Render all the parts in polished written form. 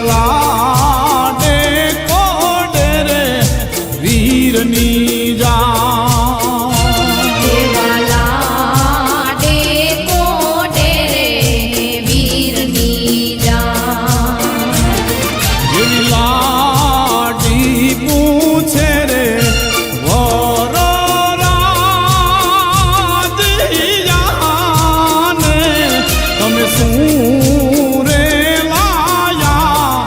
લાડે કોડે રે વીરની જા દેવા લાડે કોડે રે વીરની જા એવી લાડી પૂછે રે વરો રાધિયાને તમે શું રે લાયા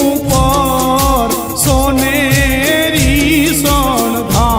ઉપર સોનેરી સોનધાર.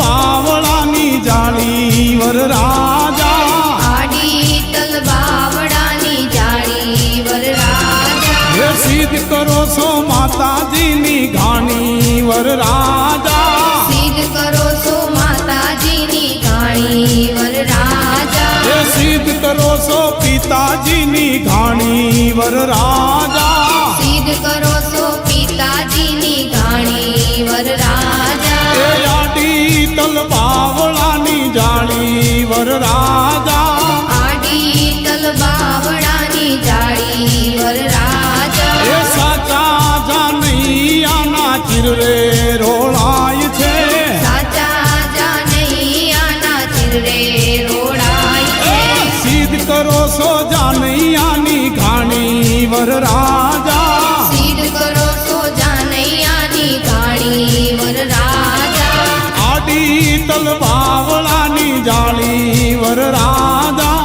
બાવળાની જાળી વરરાજા, આડી તલ બાવડાની જાળી વરરાજા. હે સિદ્ધ કરો છો માતાજીની ઘાણી વરરાજા, સિદ્ધ કરો છો માતાજીની ઘાણી વરરાજા. હે સિદ્ધ કરો છો પિતાજીની ઘાણી વરરાજા, સિદ્ધ કરો છો પિતાજીની ઘાણી વરરાજા. હે આડી તલ બાવળાની જાળી વરરાજા, આડી તલ બાવડાની જાળી વરરાજા. એ સાચા જાનૈયાના ચિરરે રોળાય છે, સાચા જાનૈયાના ચિરરે રોડાય છે. સિદ્ધ કરો છો જાનૈયાની ઘાણી વરરાજા, સિદ્ધ કરો છો જાનૈયાની ઘાણી વરરાજા. આડી તલ બાવળાની જાળી વરરાજા,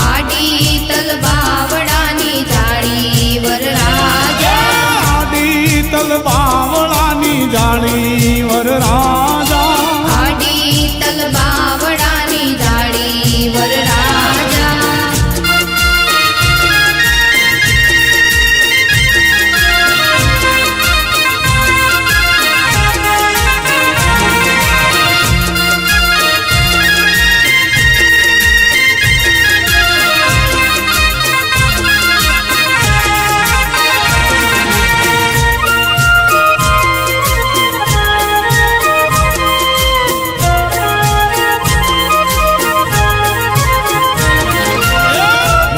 આડી તલ બાવડાની જાળી વરરાજા. આડી તલ બાવળાની જાળી વરરાજા. આડી તલ બાવડાની જાળી વરરાજા.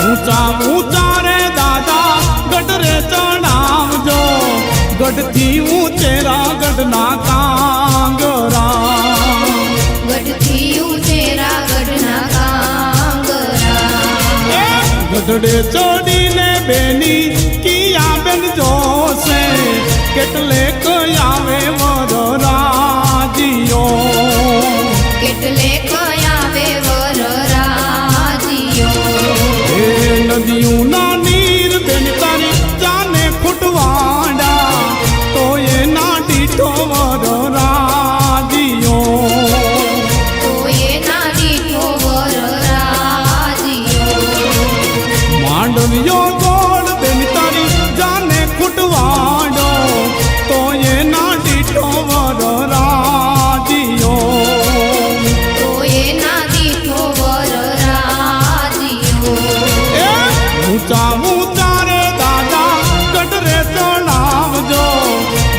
ઊંચા ઊંચા રે દાદા ગઢ રે ચણાવજો, ગઢથી ઊંચેરા ગઢના કાંગરા. ગઢથી ઉચેરા ગઢના કાંગરા. ગઢડે ચોડીને બેની કિયા બેન જોશે, કેટલે કયાવે વરરાજીઓ. કેટલે કયાવે વરરાજીઓ. એ નદીઓના નીર બેન તારી જાને ફૂટવાડા, તો એના દીઠો વરરાજીઓ. તો એના દીઠો વરરાજીઓ. માંડવીઓ ગોળ બેન તારી જાને ફૂટવાડો, તો એના દીઠો વરરાજીઓ. તો એના દીઠો વરરાજીઓ. ઊંચા ઊંચા રે દાદા ગઢ રે ચણાવજો,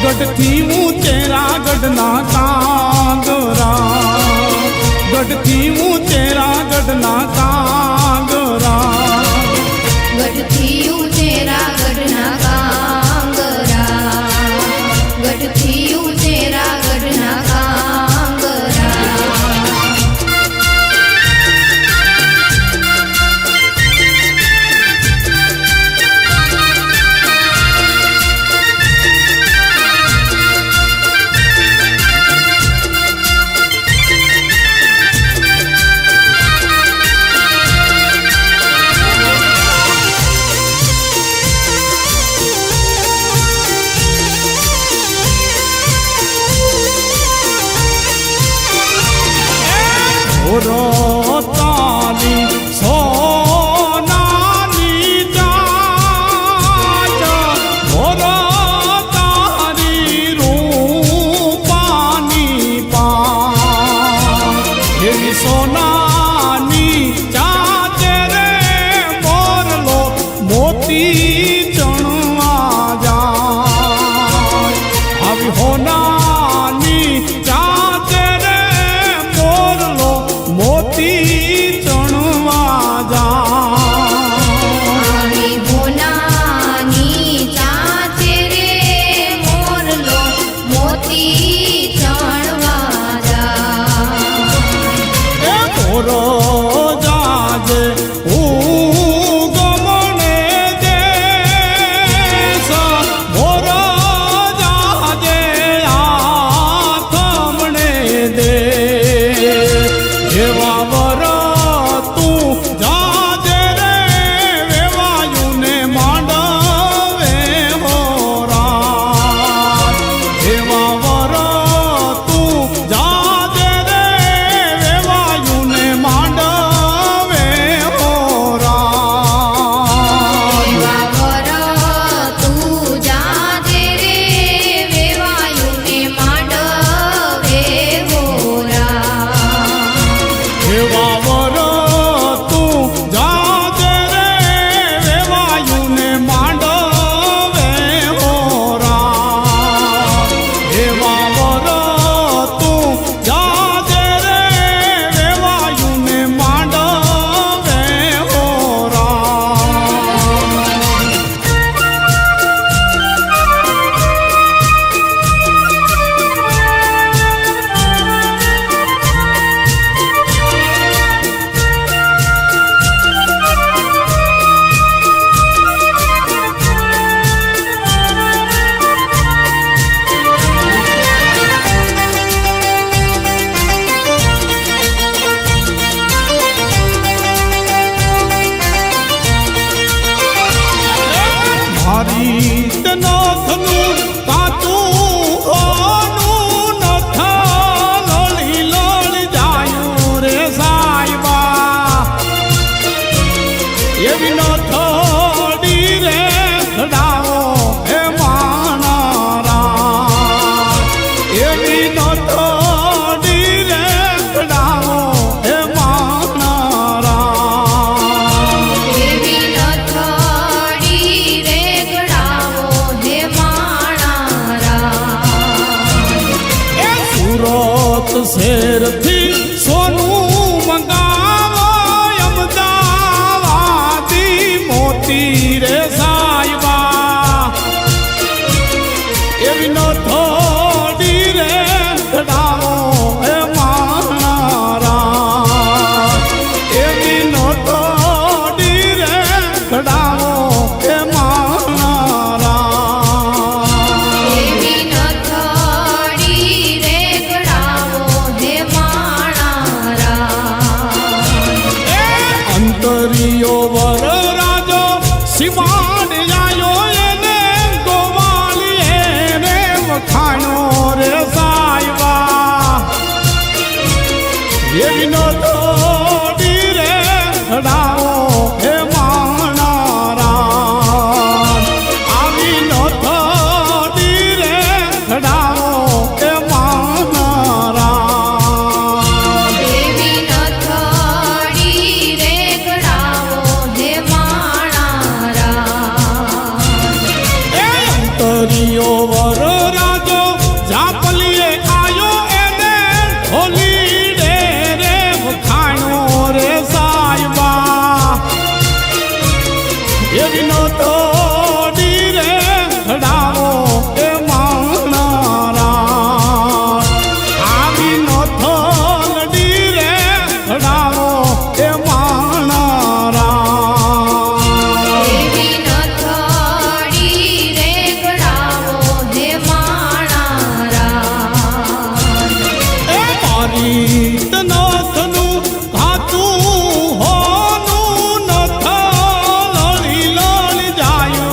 ગઢથી ઊંચેરા ગઢના કાંગરા. ગઢથી ઊંચેરા ગઢના કાંગરા. ગઢથી ઉચેરા ગઢના કાંગરા. ગઢથી ઉચેરા ગઢના કાંગરા. રોતાની સોનાની ચાચ, રોતાની રૂપાની પાંચ. એવી સોનાની ચાચ રે મોરલો મોતી ચણવા જાય. આવી હોનાની ચાચ રે મોરલો મોતી ચણવા જાય. નાથનું કાચું હોનું નથ લોળી લોળી જાયું રે સાહેબા એવી ન થોડી રે ખડાવો હે માનારા એવી ન થોડી રે ખડાવો હે માનારા એવી નથડી રે ગળાવો હે માણારા એ સુરત શહેરથી સોનું મંગાવો અમદાવાદી મોતી રે સાહેબા એવી નો થોડી રે ખડાવો હે માણારા એવી નો થોડી રે ખડાવો હે માણારા એવી નથડી રે ગળાવો હે માણારા અંતરિયો વર રાજો સિવાડ આયો એને ગોવાળીએ રે વખાણો રે સાહેબા એવી નો થોડી રે ખડાવો હે માણારા આવી નો થોડી રે ખડાવો હે માણારા એવી નથડી રે ગળાવો હે માણારા એ અંતરિયો વર રાજો જાપલીએ આયો એને હોલી રે રે વખાણો રે સાહેબા એવી નો થોડી રે ખડાવો એ માણારા આવી નો થોડી રે ખડાવો એ માણારા એવી નથડી રે ગળાવો હે માણારા એ મારી નાથનું કાચું હોનું નથ લોળી લોળી જાયું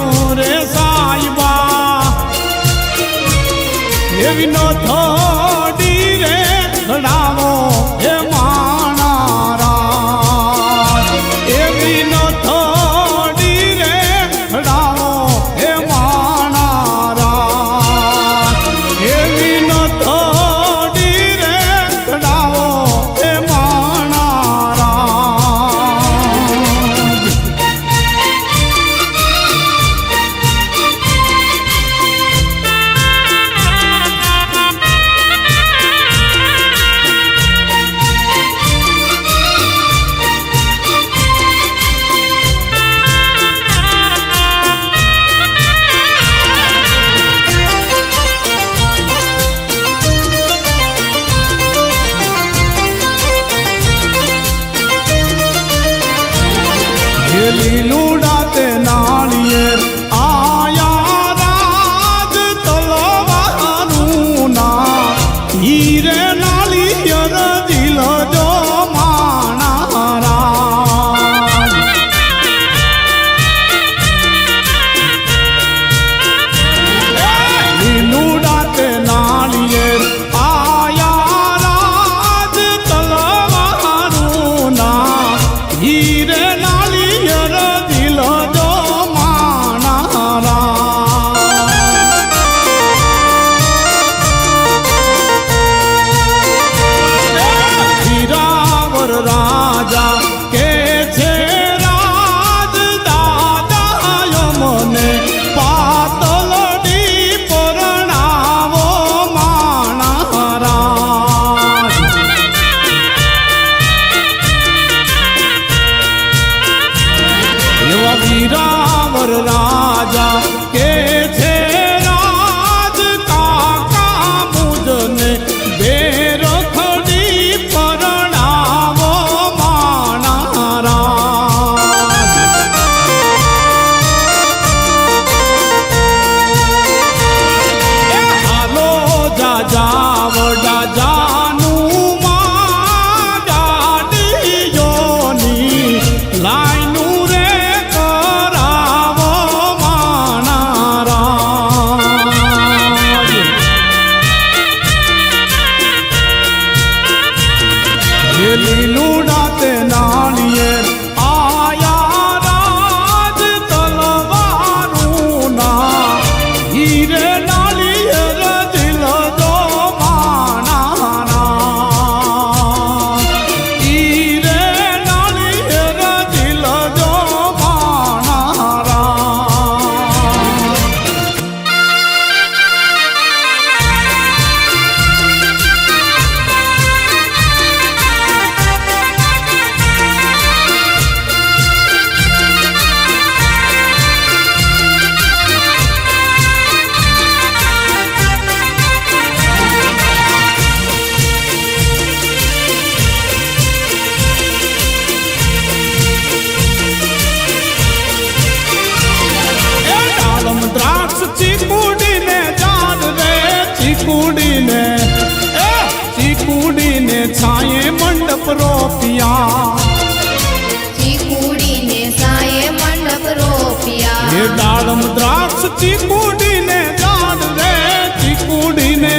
દાડમ દ્રાક્ષ ચીકુડીને ઝાડ રે ચીકુડીને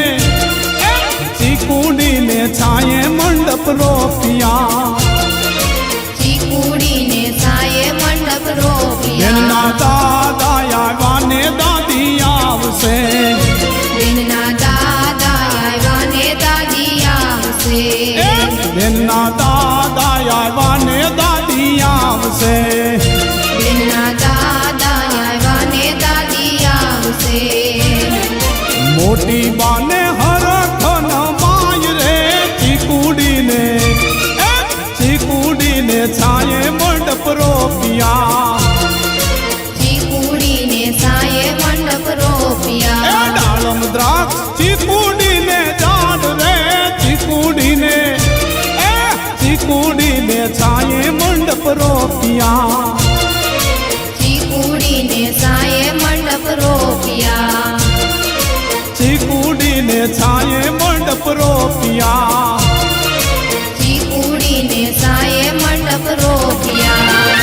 ચીકુડીને છાયે મંડપ રોપિયા ચીકુડીને છાયે મંડપ રોપિયા બેનના દાદા આવ્યા ને દાદી આવશે બેનના દાદા આવ્યા ને દાદી આવશે બેનના દાદા આવ્યા ને દાદી આવશે બેનના દાદા આવ્યા ને દાદી આવશે મોટી બાને હરખન માય રે ચીકુડીને ચીકુડીને છાયે મંડપ રોપિયા ચીકુડીને છાયે મંડપ રોપિયા દાડમ દ્રાક્ષ ચીકુડીને ઝાડ રે ચીકુડીને ચીકુડીને છાયે મંડપ રોપિયા ચીકુડીને છાયે મંડપ રોપિયા ચીકુડીને છાયે મંડપ રોપિયા ચીકુડીને છાયે મંડપ રોપિયા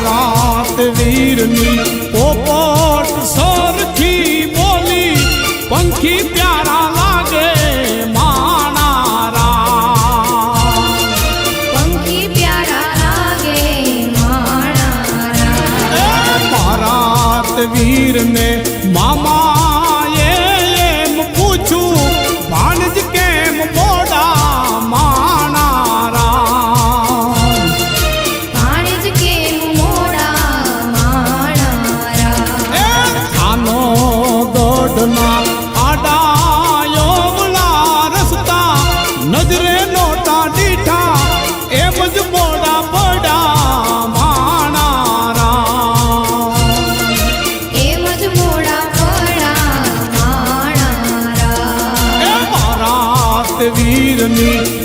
રાત વીરની પોપટ સરખી બોલી પંખી પ્યારા લાગે માણારા પંખી પ્યારા લાગે માણારા રાત વીરને મામાએ એમ પૂછું ભાણજ કેમ મોડા માણારા ભાણેજ કેમ મોડા માણારા આનો દોડના આડાયોગલા રસ્તા નજરે નોટા દીઠા એમ જ મોડા પડા માણારા એમ જ મોડા પડા માણારા મારા વીરની